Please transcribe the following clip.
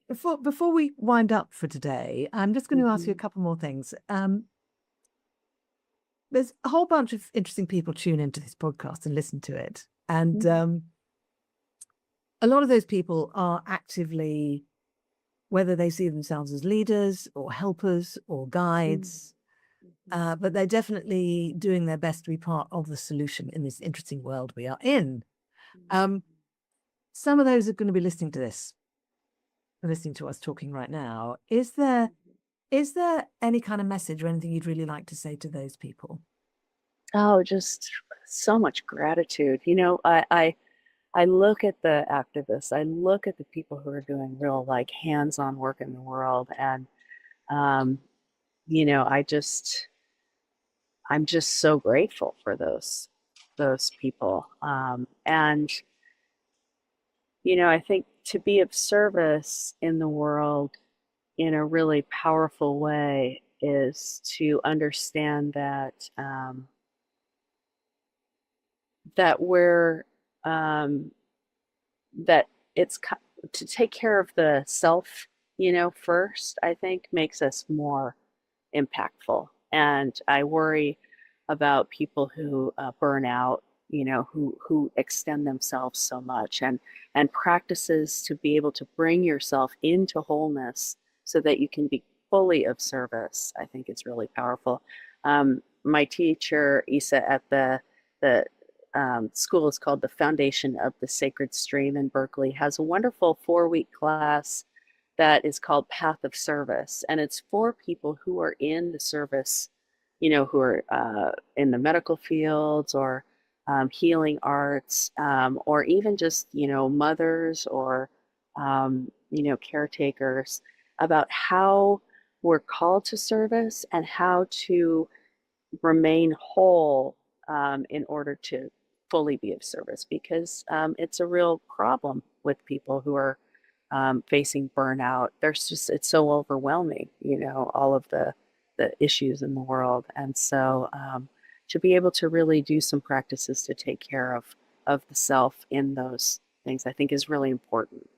before we wind up for today, I'm just going to ask you a Mhm. couple more things. There's a whole bunch of interesting people tune into this podcast and listen to it, and Mhm. a lot of those people are actively, whether they see themselves as leaders or helpers or Mhm. guides, Mhm. but they're definitely doing their best to be part of the solution in this interesting world we are in. Mhm. Um, some of those are going to be listening to this, listening to us talking right now. Mhm. Is there any kind of message or anything you'd really like to say to those people? Oh, just so much gratitude. I look at the activists, I look at the people who are doing real like hands-on work in the world, and um, I just I'm just so grateful for those people. And I think to be of service in the world in a really powerful way is to understand that we're um, that it's to take care of the self, first. I think makes us more impactful, and I worry about people who burn out, who extend themselves so much, and practices to be able to bring yourself into wholeness so that you can be fully of service. I think it's really powerful. My teacher Isa at the school is called the Foundation of the Sacred Stream in Berkeley, has a wonderful 4-week class that is called Path of Service. And it's for people who are in the service, who are in the medical fields or healing arts, or even just, mothers or, caretakers, about how we're called to service and how to remain whole in order to fully be of service, because it's a real problem with people who are facing burnout. It's so overwhelming, all of the issues in the world. And so to be able to really do some practices to take care of the self in those things, I think is really important.